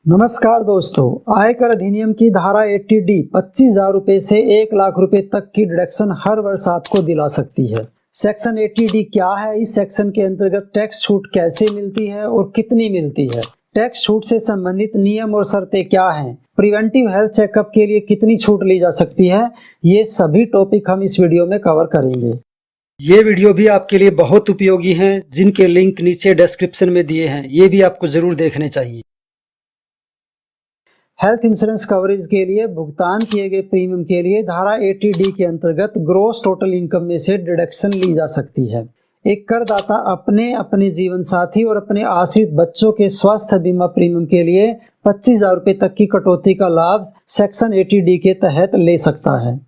नमस्कार दोस्तों, आयकर अधिनियम की धारा 80D 25,000 रुपए से 1 लाख रुपए तक की डिडक्शन हर वर्ष आपको दिला सकती है। सेक्शन 80D क्या है? इस सेक्शन के अंतर्गत टैक्स छूट कैसे मिलती है और कितनी मिलती है? टैक्स छूट से संबंधित नियम और शर्तें क्या हैं? प्रिवेंटिव हेल्थ चेकअप के लिए कितनी छूट ली जा सकती है? ये सभी टॉपिक हम इस वीडियो में कवर करेंगे। ये वीडियो भी आपके लिए बहुत उपयोगी हैं, जिनके लिंक नीचे डिस्क्रिप्शन में दिए हैं। ये भी आपको जरूर देखने चाहिए। हेल्थ इंश्योरेंस कवरेज के लिए भुगतान किए गए प्रीमियम के लिए धारा 80D के अंतर्गत ग्रॉस टोटल इनकम में से डिडक्शन ली जा सकती है। एक करदाता अपने जीवन साथी और अपने आश्रित बच्चों के स्वास्थ्य बीमा प्रीमियम के लिए 25,000 रुपए तक की कटौती का लाभ सेक्शन 80D के तहत ले सकता है।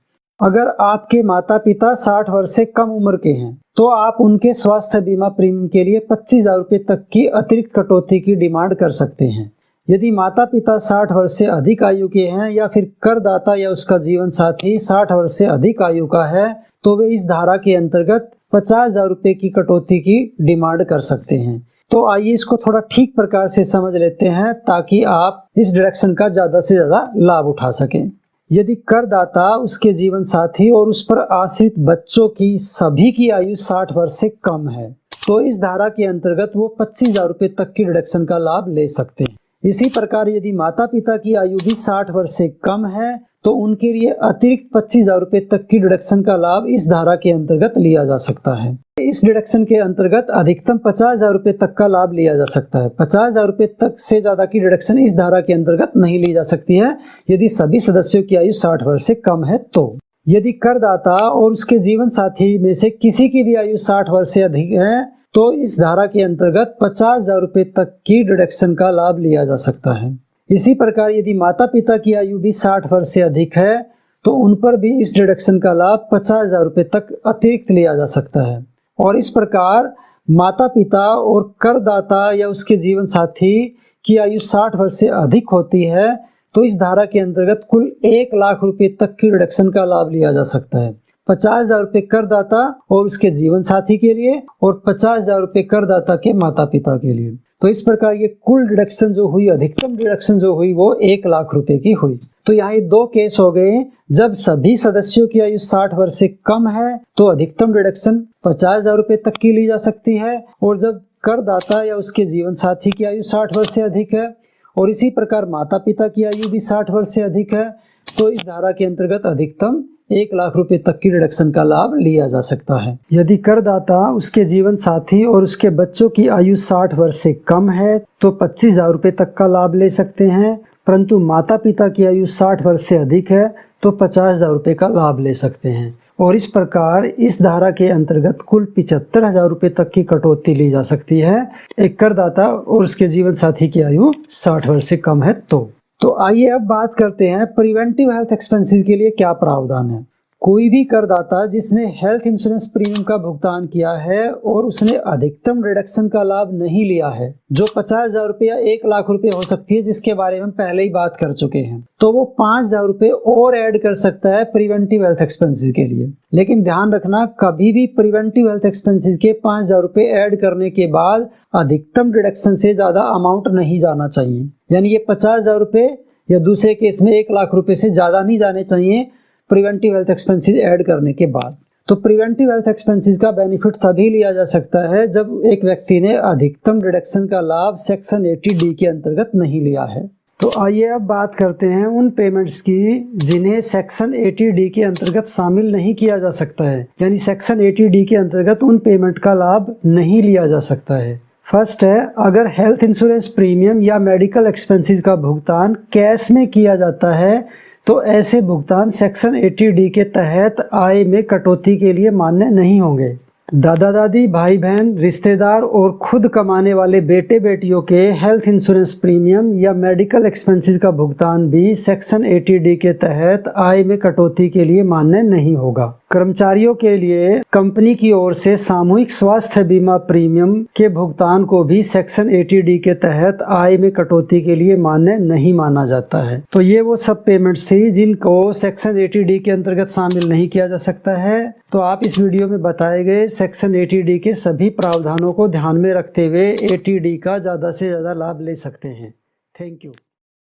अगर आपके माता पिता 60 वर्ष से कम उम्र के हैं तो आप उनके स्वास्थ्य बीमा प्रीमियम के लिए 25,000 रुपए तक की अतिरिक्त कटौती की डिमांड कर सकते हैं। यदि माता पिता 60 वर्ष से अधिक आयु के हैं या फिर करदाता या उसका जीवन साथी 60 वर्ष से अधिक आयु का है तो वे इस धारा के अंतर्गत 50,000 रुपए की कटौती की डिमांड कर सकते हैं। तो आइए इसको थोड़ा ठीक प्रकार से समझ लेते हैं ताकि आप इस डिडक्शन का ज्यादा से ज्यादा लाभ उठा सकें। यदि करदाता, उसके जीवन साथी और उस पर आश्रित बच्चों की सभी की आयु 60 वर्ष से कम है तो इस धारा के अंतर्गत वो 25,000 रुपए तक की डिडक्शन का लाभ ले सकते हैं। इसी प्रकार यदि माता पिता की आयु भी 60 वर्ष से कम है तो उनके लिए अतिरिक्त 25,000 रुपए तक की डिडक्शन का लाभ इस धारा के अंतर्गत लिया जा सकता है। इस डिडक्शन के अंतर्गत अधिकतम 50,000 रुपए तक का लाभ लिया जा सकता है। 50,000 रुपए तक से ज्यादा की डिडक्शन इस धारा के अंतर्गत नहीं ली जा सकती है यदि सभी सदस्यों की आयु 60 वर्ष से कम है तो। यदि करदाता और उसके जीवन साथी में से किसी की भी आयु 60 वर्ष से अधिक है तो इस धारा के अंतर्गत 50,000 रुपए तक की डिडक्शन का लाभ लिया जा सकता है। इसी प्रकार यदि माता पिता की आयु भी 60 वर्ष से अधिक है तो उन पर भी इस डिडक्शन का लाभ 50,000 रुपए तक अतिरिक्त लिया जा सकता है। और इस प्रकार माता पिता और करदाता या उसके जीवन साथी की आयु 60 वर्ष से अधिक होती है तो इस धारा के अंतर्गत कुल 1 लाख रुपए तक की डिडक्शन का लाभ लिया जा सकता है। 50,000 रुपए करदाता और उसके जीवन साथी के लिए और 50,000 रुपए करदाता के माता पिता के लिए। तो इस प्रकार ये कुल डिडक्शन जो हुई, अधिकतम डिडक्शन जो हुई वो 1 लाख रुपए की हुई। तो यहाँ ये दो केस हो गए। जब सभी सदस्यों की आयु 60 वर्ष से कम है तो अधिकतम डिडक्शन 50,000 रुपए तक की ली जा सकती है, और जब करदाता या उसके जीवन साथी की आयु 60 वर्ष से अधिक है और इसी प्रकार माता पिता की आयु भी 60 वर्ष से अधिक है तो इस धारा के अंतर्गत अधिकतम 1 लाख रुपए तक की डिडक्शन का लाभ लिया जा सकता है। यदि करदाता, उसके जीवन साथी और उसके बच्चों की आयु 60 वर्ष से कम है तो 25,000 रुपए तक का लाभ ले सकते हैं, परंतु माता पिता की आयु 60 वर्ष से अधिक है तो 50,000 रुपए का लाभ ले सकते हैं। और इस प्रकार इस धारा के अंतर्गत कुल 75,000 रुपए तक की कटौती ली जा सकती है एक करदाता और उसके जीवन साथी की आयु 60 वर्ष से कम है तो आइए अब बात करते हैं प्रिवेंटिव हेल्थ एक्सपेंसेस के लिए क्या प्रावधान है। कोई भी करदाता जिसने हेल्थ इंश्योरेंस प्रीमियम का भुगतान किया है और उसने अधिकतम डिडक्शन का लाभ नहीं लिया है, जो 50,000 रुपए या 1 लाख रुपए हो सकती है, जिसके बारे में हम पहले ही बात कर चुके हैं, तो वो 5,000 रुपए और ऐड कर सकता है प्रिवेंटिव हेल्थ एक्सपेंसेस के लिए। लेकिन ध्यान रखना, कभी भी प्रिवेंटिव हेल्थ एक्सपेंसेस के 5,000 रुपए ऐड करने के बाद अधिकतम डिडक्शन से ज्यादा अमाउंट नहीं जाना चाहिए। यानी ये 50,000 रुपए या दूसरे केस में 1 लाख रुपए से ज्यादा नहीं जाने चाहिए प्रिवेंटिव हेल्थ एक्सपेंसेस ऐड करने के बाद। तो प्रिवेंटिव हेल्थ एक्सपेंसेस का बेनिफिट तभी लिया जा सकता है जब एक व्यक्ति ने अधिकतम डिडक्शन का लाभ सेक्शन 80D के अंतर्गत नहीं लिया है। तो आइए अब बात करते हैं उन पेमेंट्स की जिन्हें सेक्शन 80D के अंतर्गत शामिल नहीं किया जा सकता है, यानी सेक्शन 80D के अंतर्गत उन पेमेंट का लाभ नहीं लिया जा सकता है। फर्स्ट है, अगर हेल्थ इंश्योरेंस प्रीमियम या मेडिकल एक्सपेंसेस का भुगतान कैश में किया जाता है तो ऐसे भुगतान सेक्शन 80D के तहत आय में कटौती के लिए मान्य नहीं होंगे। दादा दादी, भाई बहन, रिश्तेदार और खुद कमाने वाले बेटे बेटियों के हेल्थ इंश्योरेंस प्रीमियम या मेडिकल एक्सपेंसेस का भुगतान भी सेक्शन 80D के तहत आय में कटौती के लिए मान्य नहीं होगा। कर्मचारियों के लिए कंपनी की ओर से सामूहिक स्वास्थ्य बीमा प्रीमियम के भुगतान को भी सेक्शन 80D के तहत आय में कटौती के लिए मान्य नहीं माना जाता है। तो ये वो सब पेमेंट्स थी जिनको सेक्शन 80D के अंतर्गत शामिल नहीं किया जा सकता है। तो आप इस वीडियो में बताए गए सेक्शन 80D के सभी प्रावधानों को ध्यान में रखते हुए 80D का ज़्यादा से ज़्यादा लाभ ले सकते हैं। Thank you.